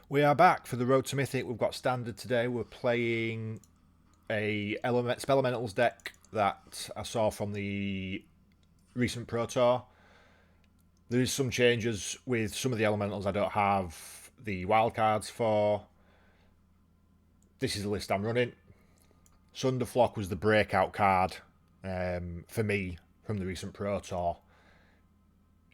We are back for the Road to Mythic. We've got Standard today. We're playing a SPELLEMENTALS deck that I saw from the recent Pro Tour. There is some changes with some of the elementals I don't have the wildcards for. This is the list I'm running. Sunderflock was the breakout card for me from the recent Pro Tour.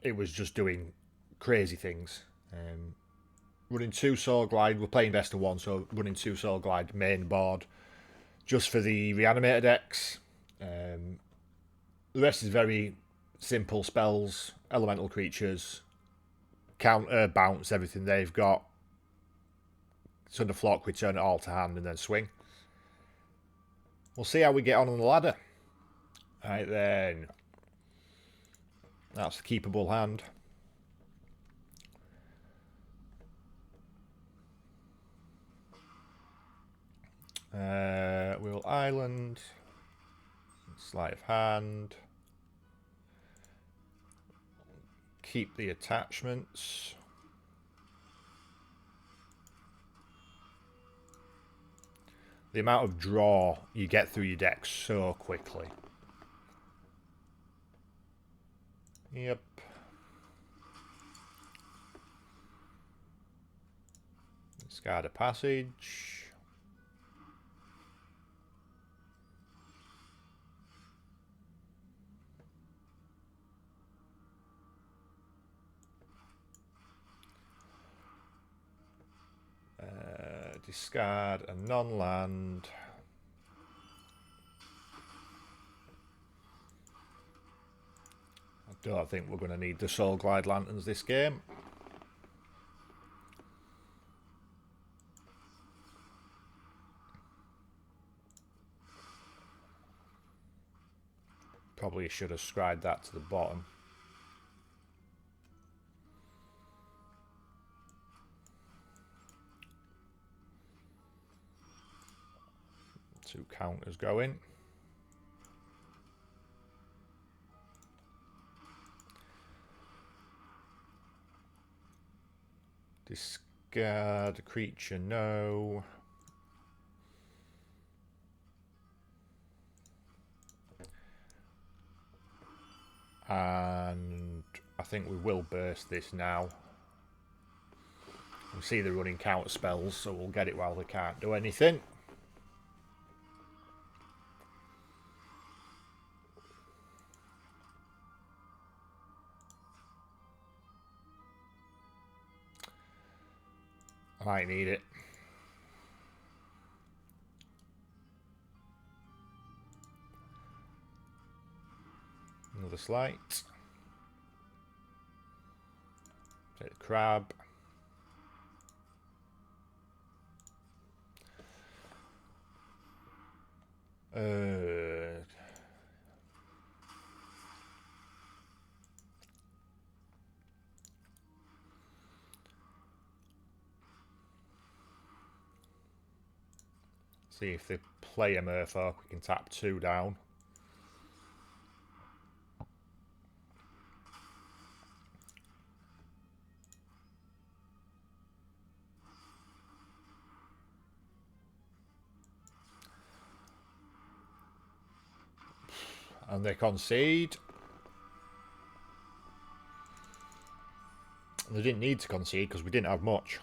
It was just doing crazy things. Running 2 Soul Glide, we're playing best of 1, so running 2 Soul Glide main board just for the Reanimator decks. The rest is very simple spells, elemental creatures, counter, bounce, everything they've got. Sunderflock, return it all to hand and then swing. We'll see how we get on the ladder. Right then. That's the keepable hand. Will Island. Sleight of hand. Keep the attachments. The amount of draw you get through your deck so quickly. Yep. Discard a passage. Discard a non-land. I don't think we're going to need the Soul Glide Lanterns this game. Probably should have scribed that to the bottom. Two counters going. Discard a creature, no. And I think we will burst this now. We see they're running counter spells, so we'll get it while they can't do anything. I might need it. Another slight. Take the crab. See if they play a Merfolk, we can tap 2 down. And they concede. They didn't need to concede because we didn't have much.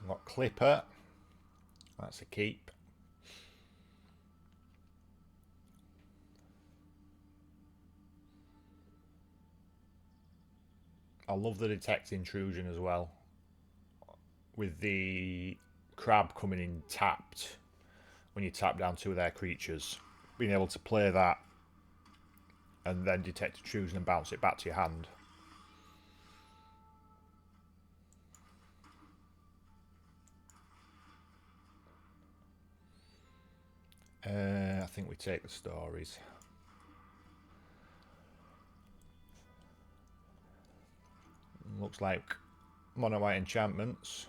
Got Clipper. That's a keep. I love the detect intrusion as well. With the crab coming in tapped when you tap down 2 of their creatures. Being able to play that and then detect intrusion and bounce it back to your hand. I think we take the stories. Looks like mono white enchantments.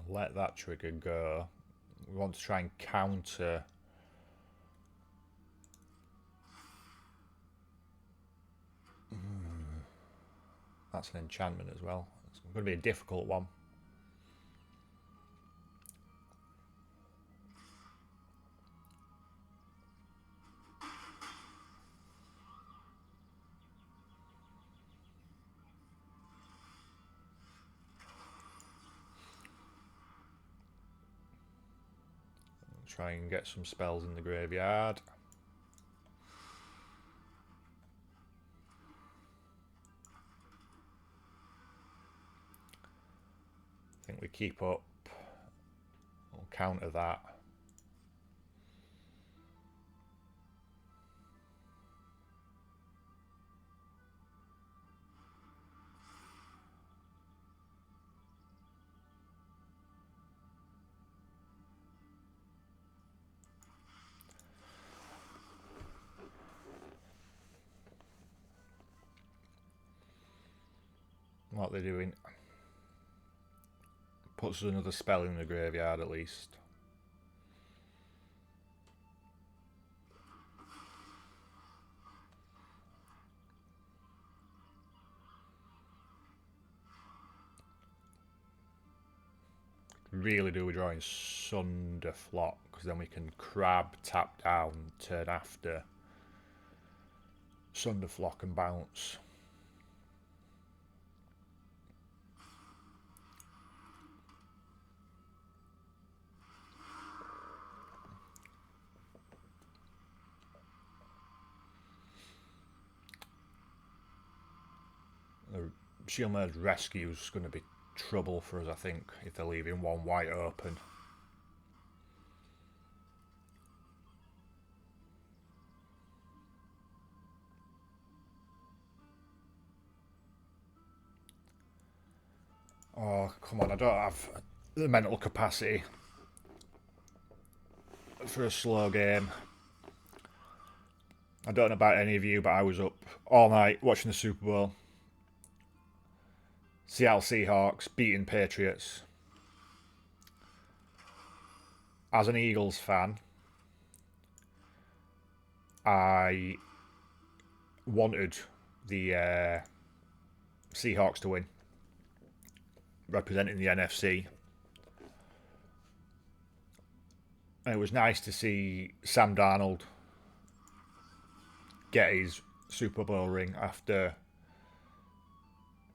let that trigger go. We want to try and counter. That's an enchantment as well. It's going to be a difficult one. Try and get some spells in the graveyard. I think we keep up. We'll counter that. What they're doing puts another spell in the graveyard at least. Really do we drawing Sunderflock, because then we can crab, tap down, turn after Sunderflock and bounce. The Shieldmare's Rescue is going to be trouble for us, I think, if they're leaving one white open. Oh, come on, I don't have the mental capacity for a slow game. I don't know about any of you, but I was up all night watching the Super Bowl. Seattle Seahawks beating Patriots. As an Eagles fan, I wanted the Seahawks to win, representing the NFC. And it was nice to see Sam Darnold get his Super Bowl ring after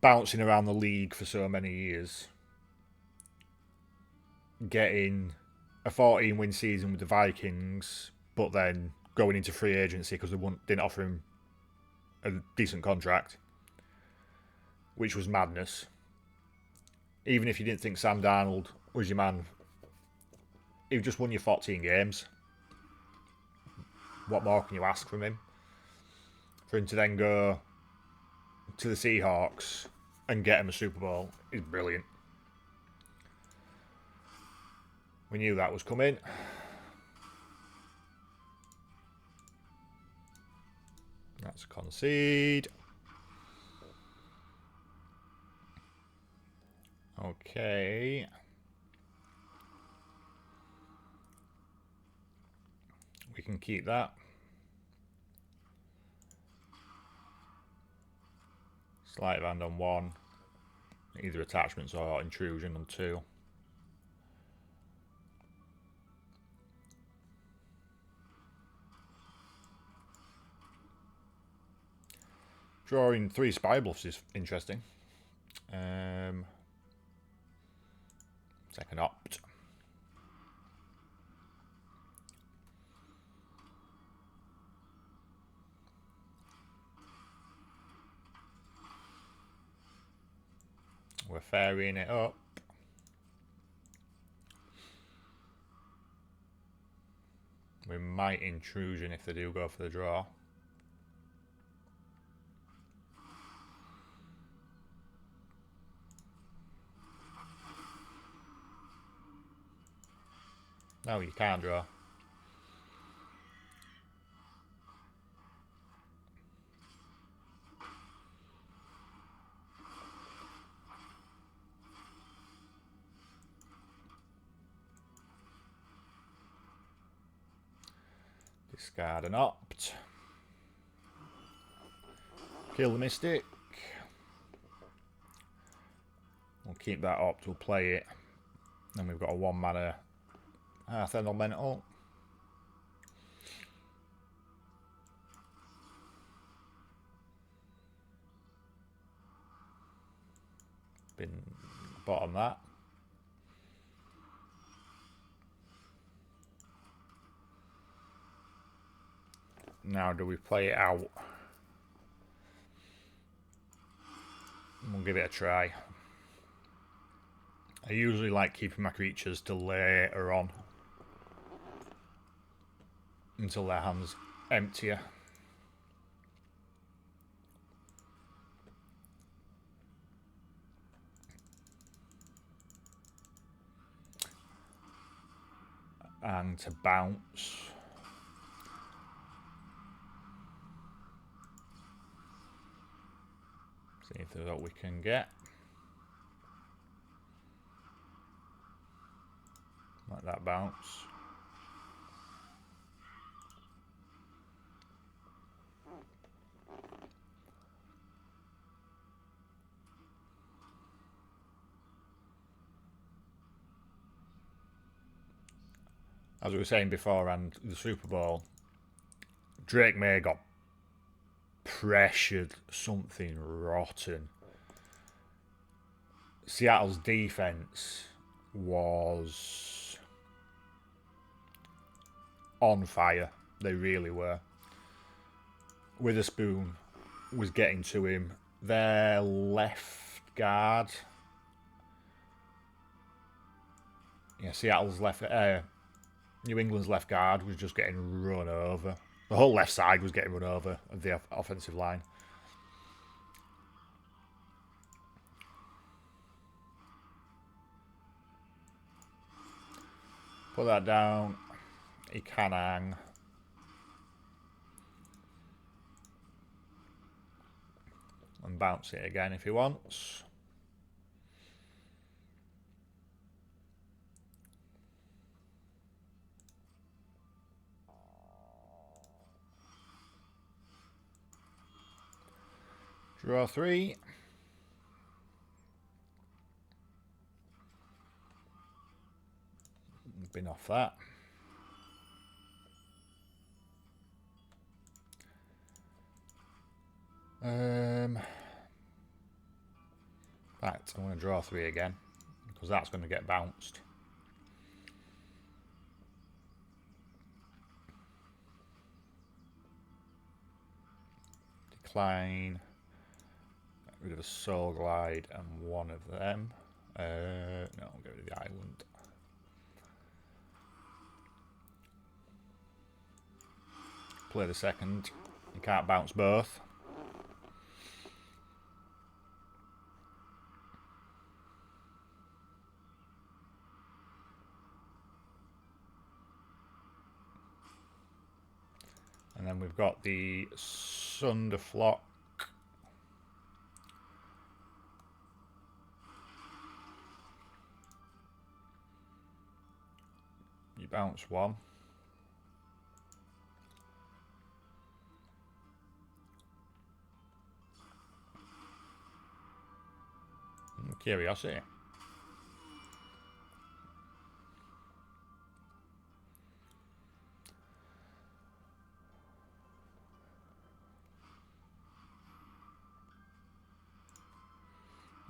bouncing around the league for so many years, getting a 14-win season with the Vikings, but then going into free agency because they didn't offer him a decent contract, which was madness. Even if you didn't think Sam Darnold was your man, he just won you 14 games. What more can you ask from him? For him to then go to the Seahawks and get him a Super Bowl is brilliant. We knew that was coming. That's a concede. Okay. We can keep that. Sleight of hand on 1. Either attachments or intrusion on 2. Drawing 3 spy bluffs is interesting. Second opt. We're ferrying it up. We might intrusion if they do go for the draw. No, you can't draw. Discard an opt. Kill the Mystic. We'll keep that opt, we'll play it. Then we've got a 1 mana Hearth Elemental. Been bottom that. Now do we play it out? We'll give it a try. I usually like keeping my creatures till later on, until their hand's emptier. And to bounce. See if there's what we can get. Let that bounce. As we were saying before, and the Super Bowl, Drake May got pressured something rotten. Seattle's defense was on fire. They really were. Witherspoon was getting to him. Their left guard, yeah, Seattle's left, New England's left guard was just getting run over. The whole left side was getting run over of the offensive line. Put that down. He can hang. And bounce it again if he wants. Draw 3. Been off that. Right, I want to draw 3 again because that's going to get bounced. Decline. Get rid of a Soul Glide and one of them. No, I'll get rid of the island. Play the second. You can't bounce both. And then we've got the Sunderflock. You bounce 1. Curiosity.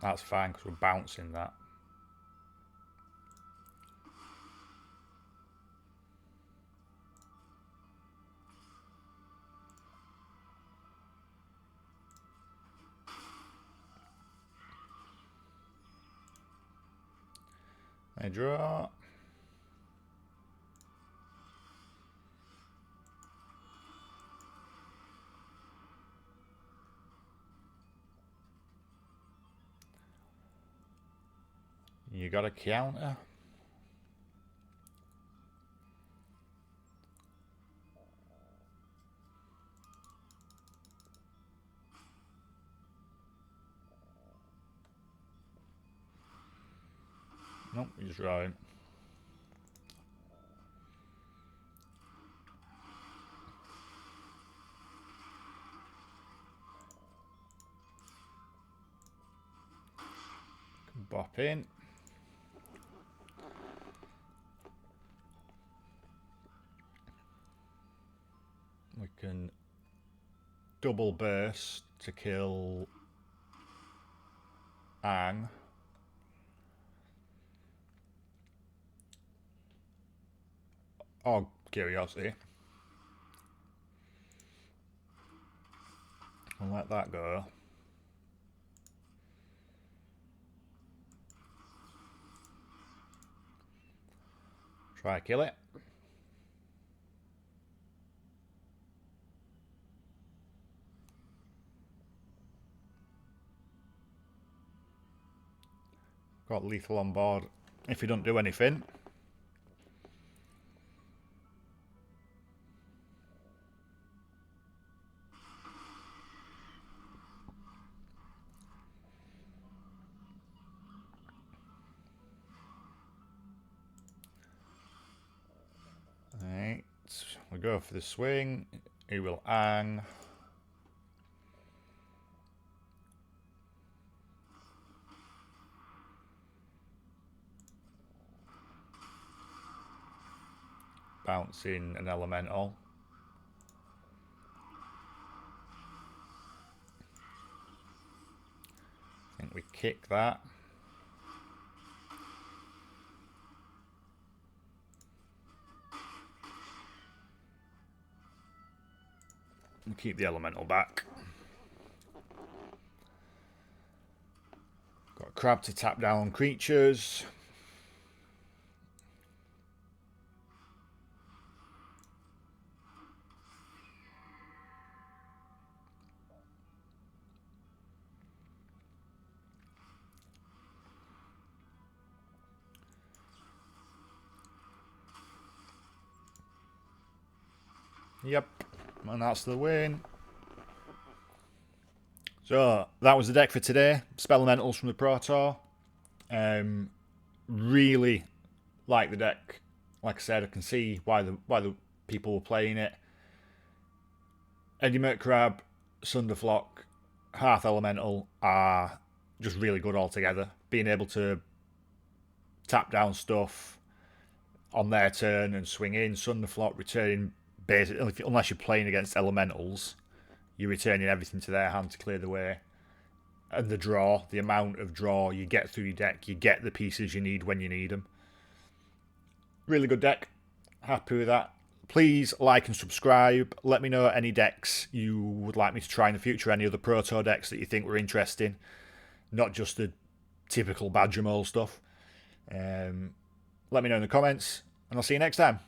That's fine because we're bouncing that. I draw. You got a counter. Nope, he's drawing. Bop in. We can double burst to kill Ang. Or Curiosity. And let that go. Try kill it. Got lethal on board if you don't do anything. Right, we go for the swing. He will Ang. Bouncing an elemental. I think we kick that. And keep the elemental back. Got a crab to tap down creatures. Yep, and that's the win. So that was the deck for today. Spellementals from the Pro Tour. Really like the deck. Like I said, I can see why the people were playing it. Edimurk Crab, Sunderflock, Hearth Elemental are just really good altogether. Being able to tap down stuff on their turn and swing in. Sunderflock returning basically, unless you're playing against elementals, you're returning everything to their hand to clear the way. And the draw, the amount of draw you get through your deck, you get the pieces you need when you need them. Really good deck. Happy with that. Please like and subscribe. Let me know any decks you would like me to try in the future, any other Pro Tour decks that you think were interesting. Not just the typical Badger Mole stuff. Let me know in the comments, and I'll see you next time.